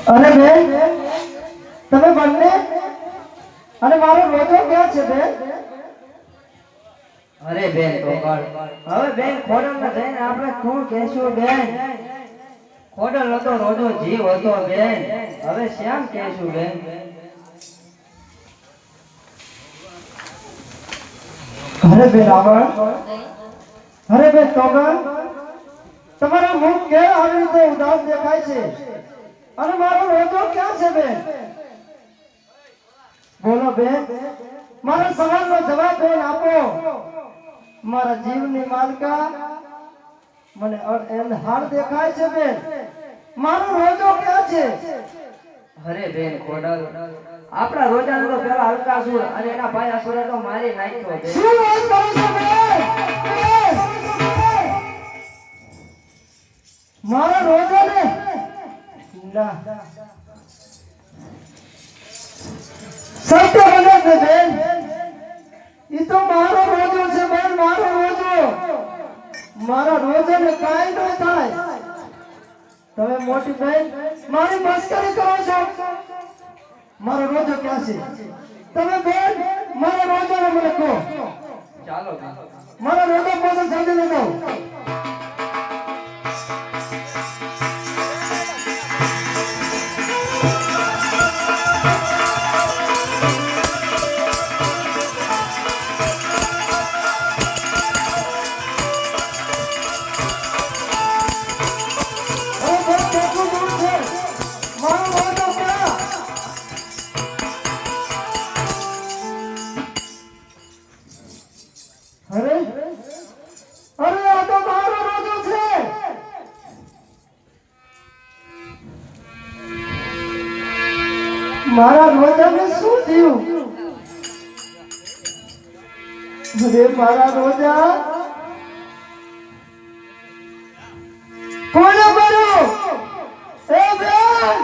અરે બેન તમે બંને અને મારો રોજો ક્યાં છે બેન? અરે બેન તો હવે બેન ખોડલ ને જઈને આપણે શું કહેશું બેન? ખોડલ હતો રોજો જીવ હતો બેન, હવે શ્યામ કહેશું બેન? અરે બેન રાવણ, અરે બેન તોગણ, તમારા મુખ કે આવી રીતે ઉદાસ દેખાય છે અને મારો રોજો ક્યાં છે બેન? બોલો બેન, મારા સવાલનો જવાબ બેન આપો. મારા જીવની માલકા મને હાર દેખાય છે બેન, મારો રોજો ક્યાં છે? અરે બેન ખોડલ, આપણા રોજાનો તો પેલા હલકાસુર અને એના ભાઈ અસુરે તો મારી નાખ્યો છે. શું વાત કરો છો બેન? મારા રોજો ને ના સત્ય બને છે બેન, ઈ તો મારો રોજો છે બેન, મારો રોજો. મારા રોજો ને કાંઈ ન થાય. તમે મોટી બેન મારી મસ્કરી કરો છો. મારો રોજો ક્યાં છે? તમે બેન મારા રોજો ને મને કહો. ચાલો મારા રોજો પાસે જલ્દી લઈ જાઓ. અરે અરે આ તો મારો રોજો છે. મારા રોજાને શું થયું? અરે મારા રોજા કોને માર્યો? એ બેન,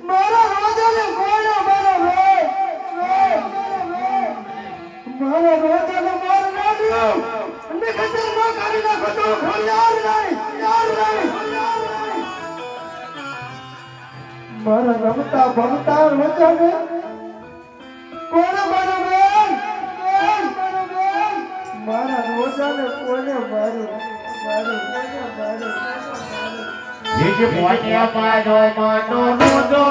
મારા રોજાને કોને માર્યો? મારા રોજાને માર નાખ્યો અને ખતરનાક કરી નાખો તો યાર નહીં. મારા રમતા ભમતા રોજાને કોને માર્યો બેન? મારા રોજાને કોને માર્યો? જે પોટ્યા પાડો માનો રોજો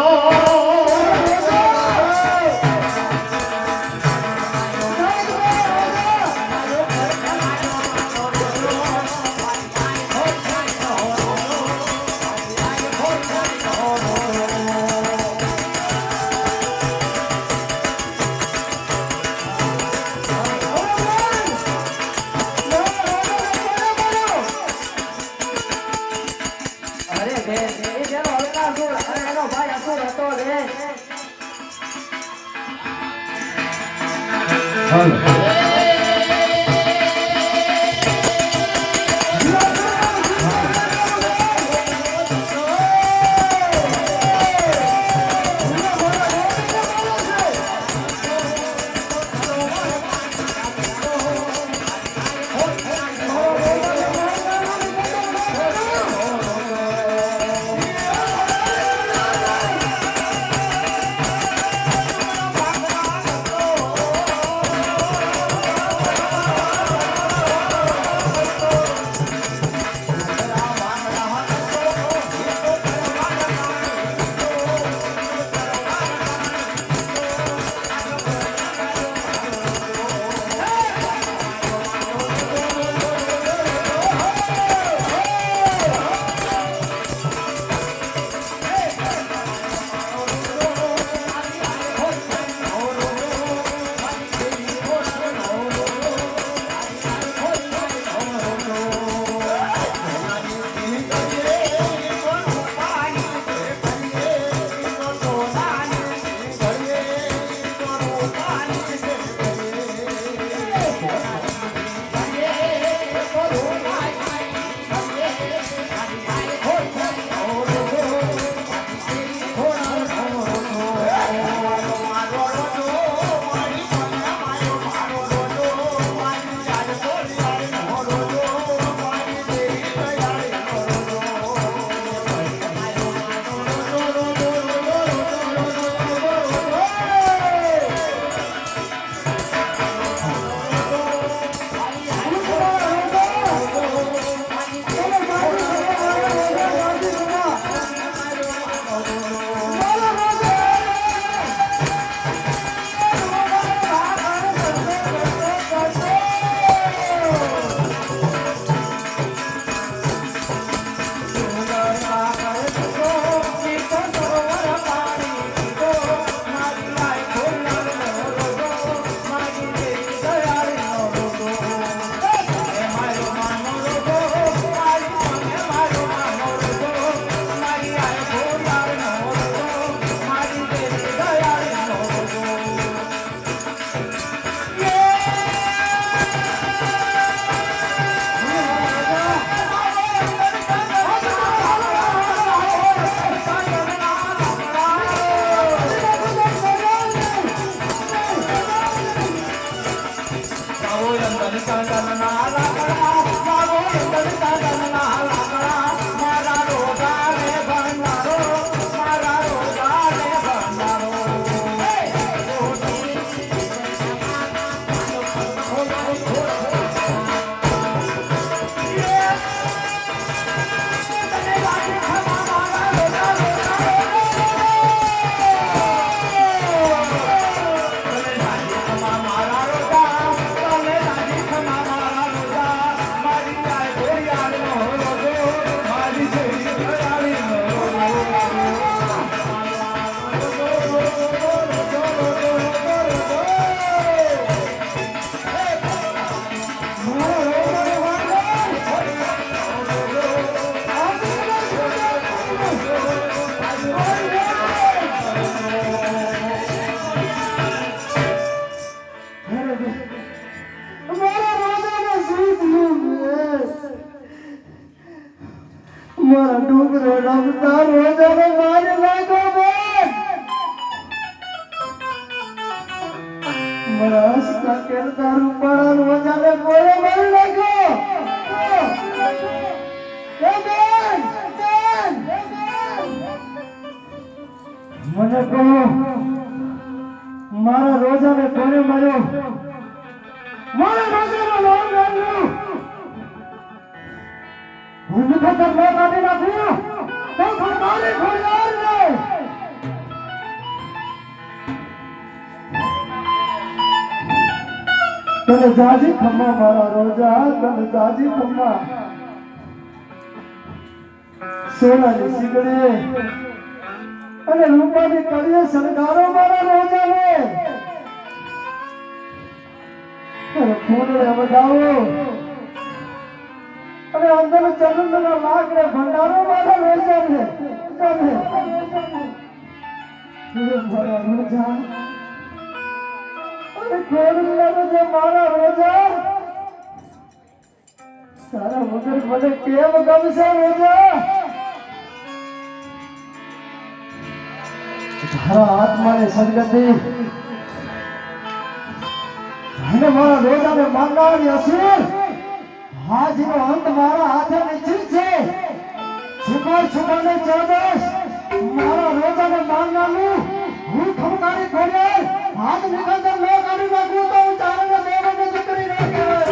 ડુંગરો રમતા રોજાને મારી નાખો બેન મારા હસતા કેરતા રૂપાળા રોજાને ગોળે મારી નાખો એ બેન મને કહો મારા રોજાને કોને માર્યો મારા રોજાનો નામ નાખ્યું હું ખતર ન કાઢી નાખ્યું તો ખરમારી ખોડિયાર ને તને જાજી ખમ્મા મારા રોજા તને જાજી ખમ્મા સોનાની સિગડી અને રૂપાની કડીએ શણગારો મારા રોજાને અરે ફૂલે વધાવો અને અંદર ચંદનના લાકડે ભંડારો મારા રોજાને તમે મારા રોજા અને ખોડિયાર જે મારા રોજા તારા વગર મને કેમ ગમશે રોજા તારા આત્માને સદગતિ અને મારા રોજાને મારનારી અસુર હાજીનો અંત મારા હાથે નિશ્ચિત છે છુપાર છુપાને ચૌદશ મારા રોજાને મારનારું હું ખમકારી ખોડિયાર હાથ નિકંદર ન કાઢી નાખું તો હું ચારણે દેવને દીકરી ન કહેવાય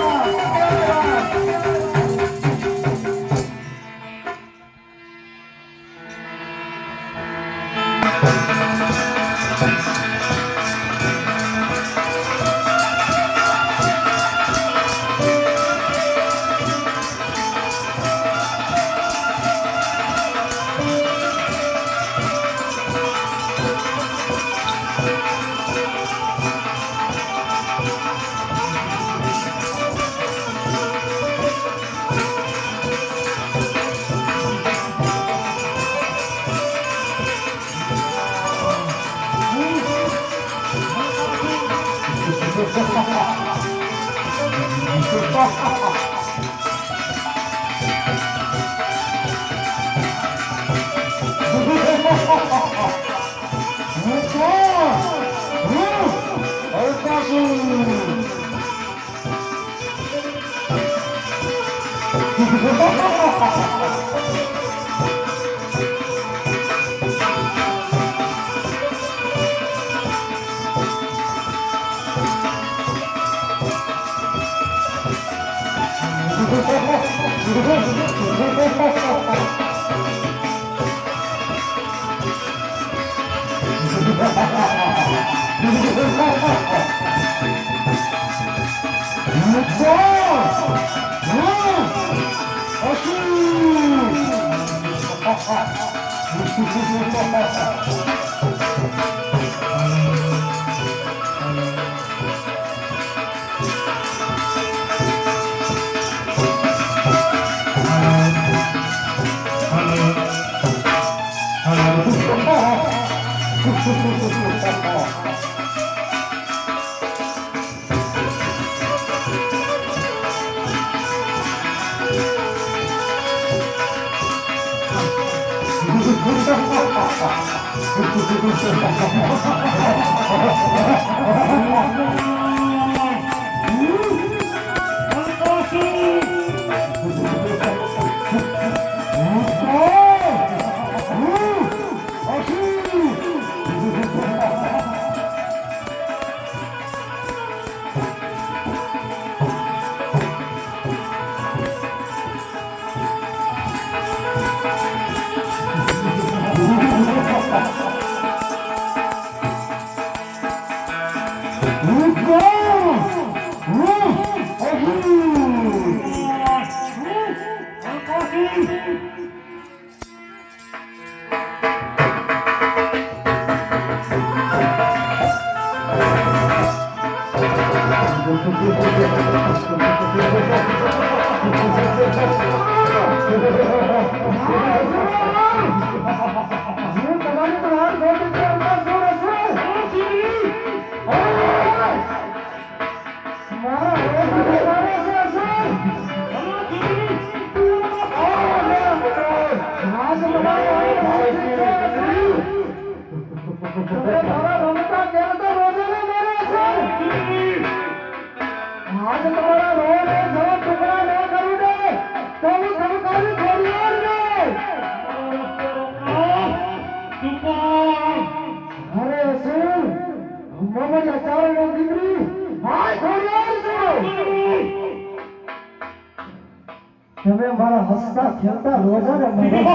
તમે મારા હસતા ખેલતા રોજાને મળે છે.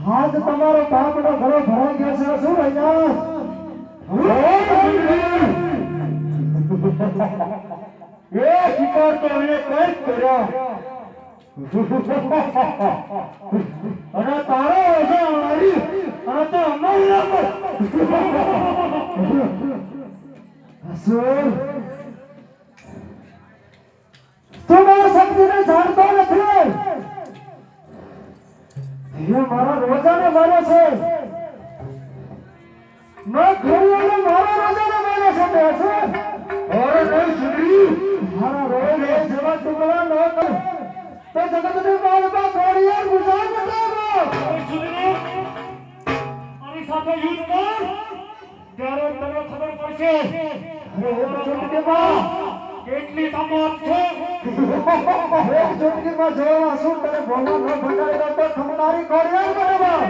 હાથ તમારો પાપનો ઘરો ભરાઈ ગયો છે શું અહીંયા એ શિકાર તો એને કઈ કર્યો અને તારો ઓછા મારી અને તો અમારી અસુર તું મારા શક્તિને જાણતો નથી એ મારા રોજાને મારે છે મેં ખોરીઓને મારા રોજાને મારે છે બેસુર અરે નહીં સુધરી મારા રોજ એ જેવા ટુકડા ન કર તો જગતની માલમાં ખોરીઓ ગુજાર બતાવો આની સાથે યુદ્ધ કર ત્યારે તને ખબર પડશે અરે એક ચૂંટણીમાં કેટલી તાકાત છે એક ચૂંટણીમાં જોવા શું તને ભોગવા ન ભંડારેલો તો ખમનારી ખોરીઓ બરાબર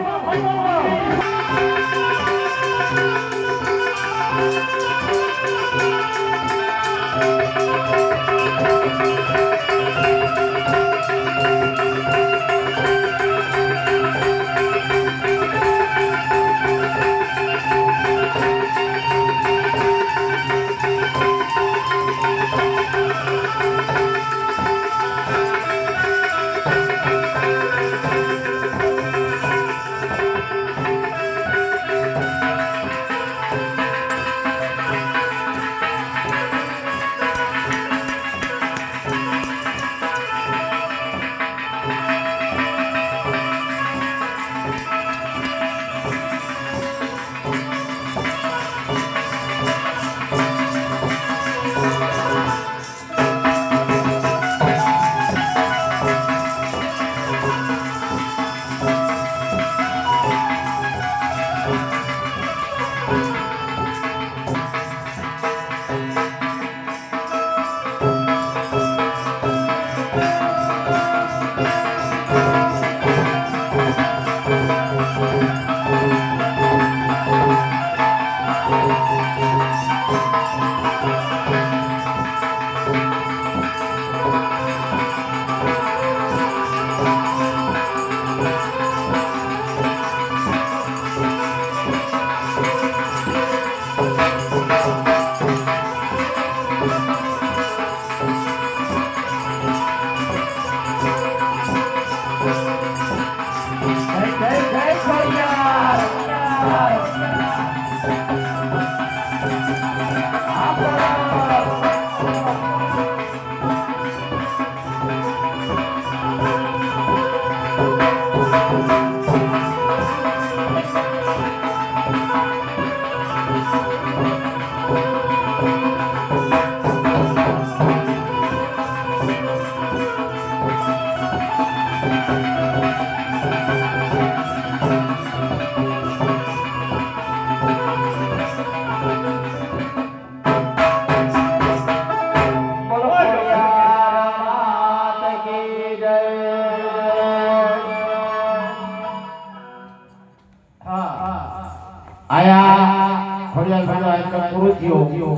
આયા ખોડિયાર ભાઈનો આટલો પૂરો થયો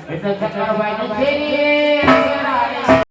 એટલે ચક્કરભાઈ ની શેરી